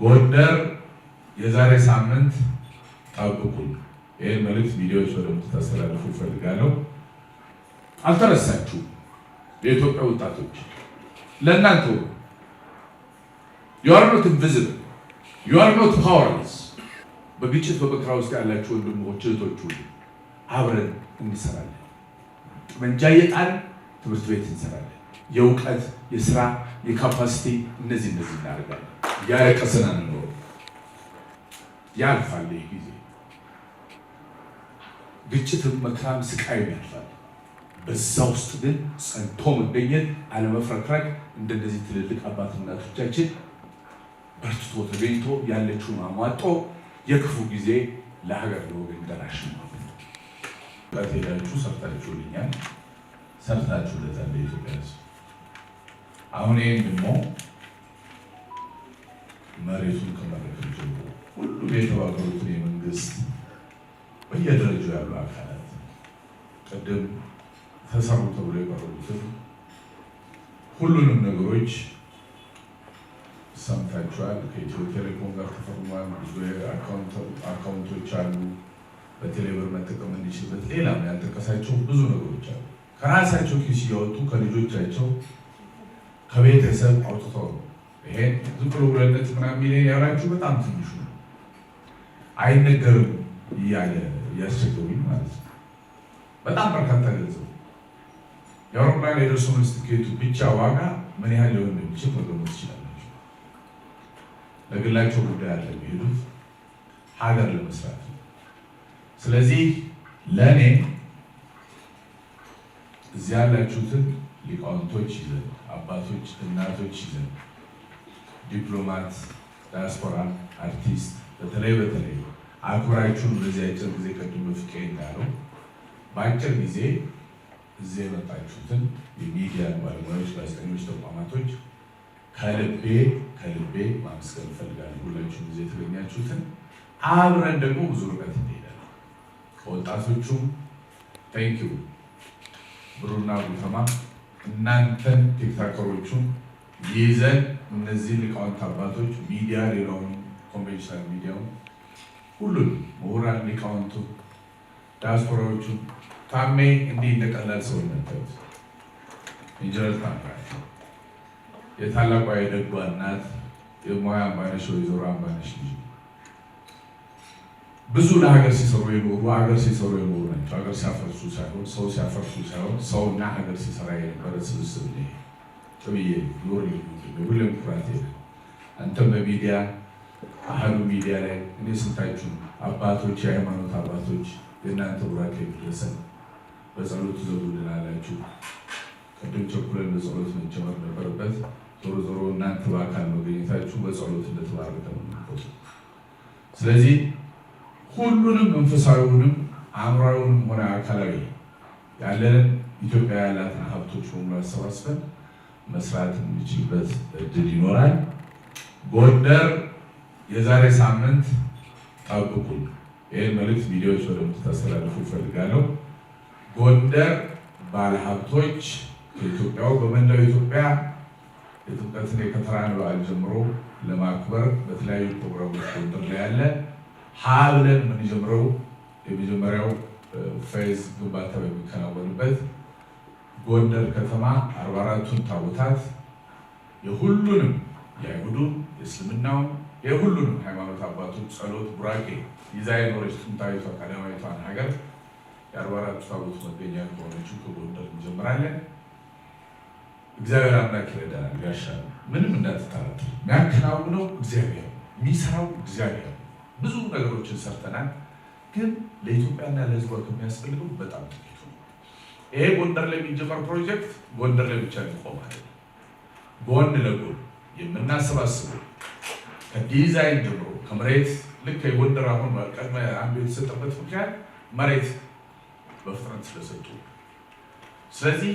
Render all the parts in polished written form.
ጎንደር የዛሬ ሳምንት ጠብቁኝ። ይሄን መልእክት ቪዲዮዎች ወደምት ተስተላልፉ ፈልጋለሁ። አልተረሳችሁም። የኢትዮጵያ ወጣቶች ለእናንተ you are not invisible, you are not powerless። በግጭት በመከራ ውስጥ ያላችሁ ወንድሞች እህቶች ሁሉ አብረን እንሰራለን። ጠመንጃ እየጣልን ትምህርት ቤት እንሰራለን። የእውቀት የስራ የካፓሲቲ እነዚህ እናደርጋለን። ያለቀስና ነው ያልፋል። ይህ ጊዜ ግጭትም መከራም ስቃይም ያልፋል። በዛ ውስጥ ግን ጸንቶ መገኘት አለመፍረክረክ እንደነዚህ ትልልቅ አባት እናቶቻችን በርትቶ ተገኝቶ ያለችውን አሟጦ የክፉ ጊዜ ለሀገር ለወገን ደራሽ ነው። ሄዳችሁ ሰርታችሁልኛል፣ ሰርታችሁለታል ለኢትዮጵያ ሕዝብ። አሁን ይህን ደግሞ መሬቱን ከመረከብ ጀምሮ ሁሉም የተባበሩትን የመንግስት በየደረጃው ያሉ አካላት ቅድም ተሰሩ ተብሎ የቀረቡትን ሁሉንም ነገሮች ሰምታችኋል። ከኢትዮ ቴሌኮም ጋር ተፈርሟል። ብዙ አካውንቶች አሉ በቴሌብር መጠቀም እንዲችልበት። ሌላም ያልጠቀሳቸው ብዙ ነገሮች አሉ። ከራሳቸው ኪስ እያወጡ ከልጆቻቸው ከቤተሰብ አውጥተው ነው። ይሄን ዝም ብሎ ብለነት ምናምን ሚሊዮን ያላችሁ በጣም ትንሹ ነው፣ አይነገርም እያለ እያስቸገሩኝ ማለት ነው። በጣም በርካታ ገንዘብ የአውሮፕላን የደርሶ መልስ ትኬቱ ብቻ ዋጋ ምን ያህል ሊሆን እንደሚችል መገመት ትችላላችሁ። ለግላቸው ጉዳይ አለ የሚሄዱት ሀገር ለመስራት ነው። ስለዚህ ለእኔ እዚያ ያላችሁትን ሊቃውንቶች ይዘን አባቶች እናቶች ይዘን ዲፕሎማት፣ ዲያስፖራ፣ አርቲስት በተለይ አክብራችሁን በዚህ አጭር ጊዜ ቀድሞ ፍቄ እንዳለው በአጭር ጊዜ እዚህ የመጣችሁትን የሚዲያ ባለሙያዎች፣ ጋዜጠኞች፣ ተቋማቶች ከልቤ ማመስገን እፈልጋለሁ። ሁላችሁም ጊዜ የተገኛችሁትን አብረን ደግሞ ብዙ ርቀት እንሄዳለን። ከወጣቶቹም ታንኪዩ ብሩና ጉተማ እናንተን ቲክታከሮቹም ይዘን እነዚህ ሊቃውንት አባቶች ሚዲያ ሌላውን ኮንቬንሽናል ሚዲያውን ሁሉን ምሁራን ሊቃውንቱ ዲያስፖራዎቹ ታሜ እንዲህ እንደቀላል ሰው ነበር። ኢንጂነር ታምራት የታላቋ የደጓ እናት የሙያ አምባነሽ ወይዘሮ አምባነሽ ልጅ ብዙ ለሀገር ሲሰሩ የኖሩ ሀገር ሲሰሩ የኖሩ ናቸው። ሀገር ሲያፈርሱ ሳይሆን ሰው ሲያፈርሱ ሳይሆን ሰውና ሀገር ሲሰራ የነበረ ስብስብ ነው። ጥብዬ ኖር ሁሌም ኩራት አንተም በሚዲያ አህሉ ሚዲያ ላይ እኔ ስንታችሁ አባቶች የሃይማኖት አባቶች የእናንተ ቡራኬ ይድረሰን። በጸሎት ዘጉልን አላችሁ። ቅድም ቸኩለን በጸሎት መጀመር ነበረበት። ዞሮ እናንተ በአካል መገኘታችሁ በጸሎት እንደተባረከ ነው። ስለዚህ ሁሉንም መንፈሳዊውንም አእምሯዊውንም ሆነ አካላዊ ያለንን ኢትዮጵያ ያላትን ሀብቶች በሙሉ አሰባስበን መስራት የሚችልበት እድል ይኖራል። ጎንደር የዛሬ ሳምንት ጠብቁኝ። ይህን መልእክት ቪዲዮዎች ወደምት ተስተላልፉ ፈልጋለሁ። ጎንደር ባለሀብቶች ከኢትዮጵያው በመላው ኢትዮጵያ የጥምቀትን የከተራን በዓል ጀምሮ ለማክበር በተለያዩ ፕሮግራሞች ጎንደር ላይ ያለ ብለን የምንጀምረው የመጀመሪያው ፌዝ ግንባታ በሚከናወንበት ጎንደር ከተማ 44ቱን ታቦታት የሁሉንም የአይሁዱን የእስልምናውን የሁሉንም ሃይማኖት አባቶች ጸሎት ቡራኬ ይዛ የኖረች ጥንታዊቷ ቀዳማዊቷን ሀገር የ44ቱ ታቦት መገኛ ከሆነችው ከጎንደር እንጀምራለን። እግዚአብሔር አምላክ ይረዳናል፣ ያሻል። ምንም እንዳትጠራጠር፣ የሚያከናውነው እግዚአብሔር፣ የሚሰራው እግዚአብሔር። ብዙ ነገሮችን ሰርተናል፣ ግን ለኢትዮጵያና ለሕዝቧ ከሚያስፈልገው በጣም ጥቂቱ ነው። ይሄ ጎንደር ላይ የሚጀመር ፕሮጀክት ጎንደር ላይ ብቻ ይቆማል። ጎን ለጎን የምናሰባስበው ከዲዛይን ጀምሮ ከመሬት ልክ የጎንደር አሁን ቀድመ አንዱ የተሰጠበት ምክንያት መሬት በፍጥነት ስለሰጡ፣ ስለዚህ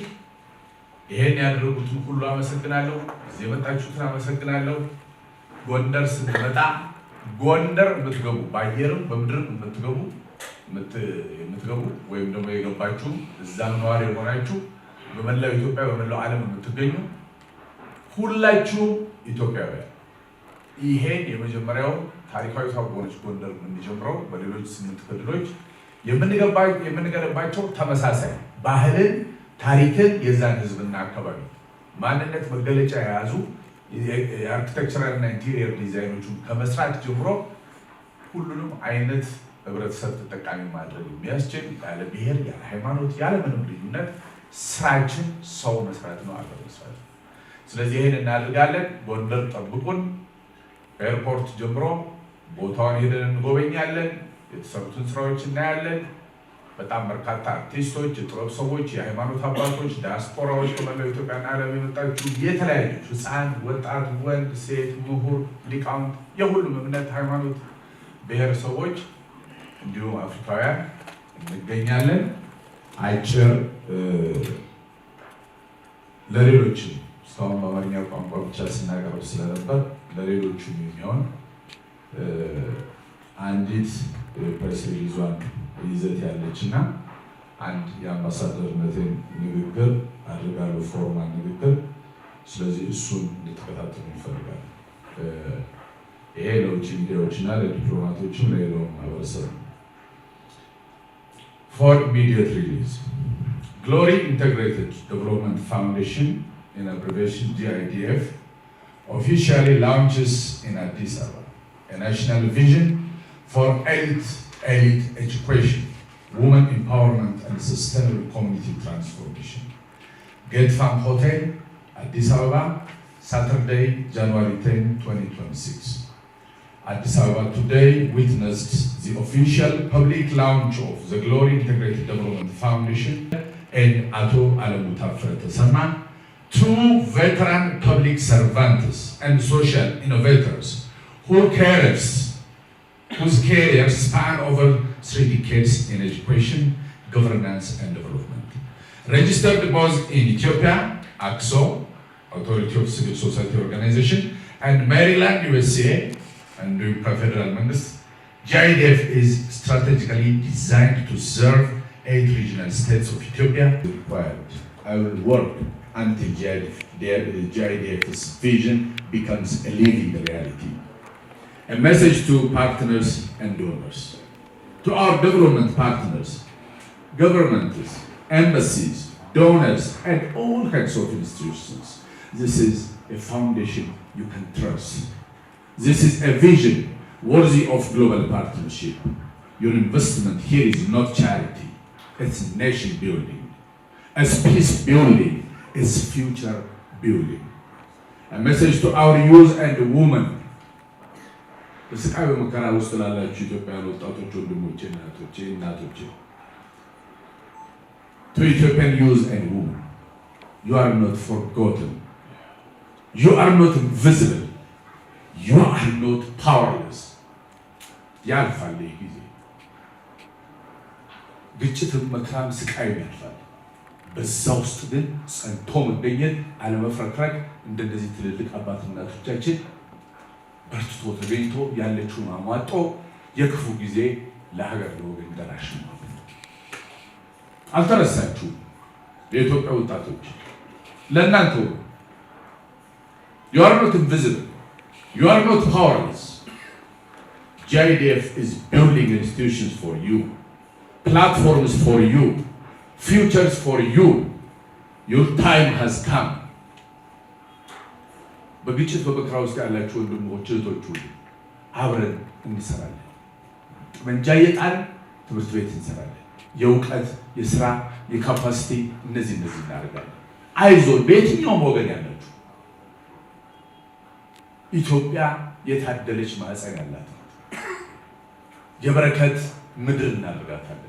ይሄን ያደረጉትን ሁሉ አመሰግናለሁ። እዚህ የመጣችሁትን አመሰግናለሁ። ጎንደር ስትመጣ ጎንደር የምትገቡ በአየርም በምድርም የምትገቡ ወይም ደግሞ የገባችሁ እዛም ነዋሪ የሆናችሁ በመላው ኢትዮጵያ በመላው ዓለም የምትገኙ ሁላችሁም ኢትዮጵያውያን ይሄን የመጀመሪያው ታሪካዊ ታቦች ጎንደር የምንጀምረው በሌሎች 8 ክልሎች የምንገነባቸው ተመሳሳይ ባህልን፣ ታሪክን፣ የዛን ህዝብና አካባቢ ማንነት መገለጫ የያዙ የአርኪቴክቸራል እና ኢንቴሪየር ዲዛይኖቹን ከመስራት ጀምሮ ሁሉንም አይነት ህብረተሰብ ተጠቃሚ ማድረግ የሚያስችል ያለ ብሔር፣ ያለ ሃይማኖት፣ ያለ ምንም ልዩነት ስራችን ሰው መስራት ነው፣ አገር መስራት ነው። ስለዚህ ይሄን እናደርጋለን። ጎንደር ጠብቁን። ኤርፖርት ጀምሮ ቦታውን ሄደን እንጎበኛለን። የተሰሩትን ስራዎች እናያለን። በጣም በርካታ አርቲስቶች፣ የጥበብ ሰዎች፣ የሃይማኖት አባቶች፣ ዲያስፖራዎች ከመላው ኢትዮጵያና ዓለም የመጣችሁ የተለያዩ ህፃን፣ ወጣት፣ ወንድ፣ ሴት፣ ምሁር፣ ሊቃውንት፣ የሁሉም እምነት፣ ሃይማኖት፣ ብሔረሰቦች እንዲሁም አፍሪካውያን እንገኛለን። አጭር ለሌሎችም እስካሁን በአማርኛ ቋንቋ ብቻ ስናቀርብ ስለነበር ለሌሎቹም የሚሆን አንዲት ፕሬስ ሪሊዟን ይዘት ያለች እና አንድ የአምባሳደርነትን ንግግር አድርጋለሁ፣ ፎርማል ንግግር። ስለዚህ እሱን እንድትከታተሉ ይፈልጋል። ይሄ ለውጭ ሚዲያዎች እና ለዲፕሎማቶችም ለሌላው ማህበረሰብ ነው። For immediate release, Glory Integrated Development Foundation, in abbreviation GIDF, officially launches in Addis Ababa a national vision for elite education, women empowerment, and sustainable community transformation. Gate Farm Hotel, Addis Ababa, Saturday, January 10, 2026. Addis Ababa today witnessed the official public launch of the Glory Integrated Development Foundation and Ato Alamu Tafere Tesema, two veteran public servants and social innovators whose careers span over 3 decades in education, governance, and development. Registered both in Ethiopia, ACSO, Authority of Civil Society Organization, and Maryland, USA, and the federal ministers, GIDF is strategically designed to serve 8 regional states of Ethiopia. Required. I will work until GIDF's vision becomes a living reality. A message to partners and donors. To our development partners, governments, embassies, donors, and all kinds of institutions. This is a foundation you can trust. This is a vision worthy of global partnership. Your investment here is not charity, it's nation building. As peace building is future building. A message to our youth and women. በስቃይ በመከራ ውስጥ ላላችሁ ኢትዮጵያውያን ወጣቶች፣ ወንድሞቼ፣ እናቶቼ to Ethiopian youth and women, you are not forgotten. You are not invisible. You are not powerless. ያልፋል ጊዜ፣ ግጭትም መከራም ስቃይም ያልፋል። በዛ ውስጥ ግን ጸንቶ መገኘት፣ አለመፍረክረክ እንደነዚህ ትልልቅ አባት እናቶቻችን በርትቶ ተገኝቶ ያለችውን አሟጦ የክፉ ጊዜ ለሀገር ለወገን ደራሽ ነው። አልተረሳችሁም የኢትዮጵያ ወጣቶች፣ ለእናንተ you are not invisible. You are not powerless. GIDF is building institutions for you, platforms for you, futures for you. Your time has come. በግጭት በመከራ ውስጥ ያላችሁ ወንድሞች እህቶች ሁሉ አብረን እንሰራለን። ጠመንጃ እየጣልን ትምህርት ቤት እንሰራለን። የእውቀት፣ የስራ፣ የካፓሲቲ እነዚህ እናደርጋለን። አይዞን በየትኛውም ወገን ያላችሁ ኢትዮጵያ የታደለች ማዕፀን ያላት የበረከት ምድር እናደርጋታለን።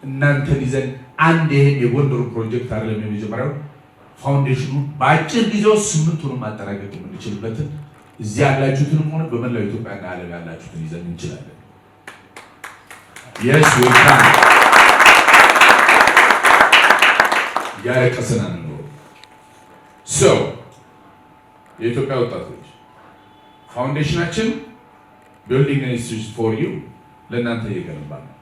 እናንተን ይዘን አንድ ይሄን የጎንደሩ ፕሮጀክት አይደለም የመጀመሪያው ፋውንዴሽኑ በአጭር ጊዜ ውስጥ 8ቱን ማጠናቀቅ የምንችልበትን እዚህ ያላችሁትንም ሆነ በመላው ኢትዮጵያና ዓለም ያላችሁትን ይዘን እንችላለን። yes we can ያረቀሰና ነው። so የኢትዮጵያ ወጣቶች ፋውንዴሽናችን building institutions for you ለእናንተ እየገነባ ነው።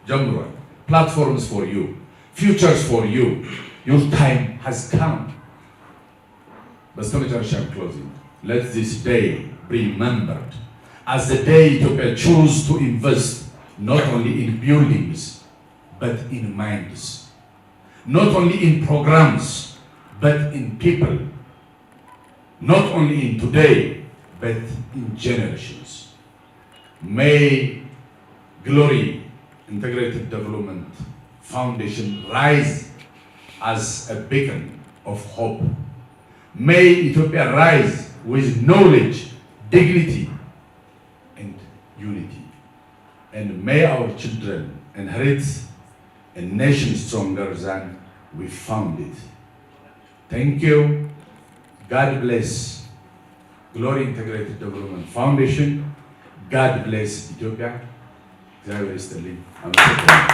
ጀምሯል። platforms for you, futures for you. Your time has come. But closing. Let this day remembered as the day Ethiopia chose to invest not only in buildings, but in minds. Not only in programs, but in people. Not only in today, but in generations. May Glory Integrated Development Foundation rise as a beacon of hope. May Ethiopia rise with knowledge, dignity, and unity. And may our children inherit a nation stronger than we found it. Thank you. God bless Glory Integrated Development Foundation. God bless Ethiopia. እግዚአብሔር ይስጥልኝ። አመሰግናለሁ።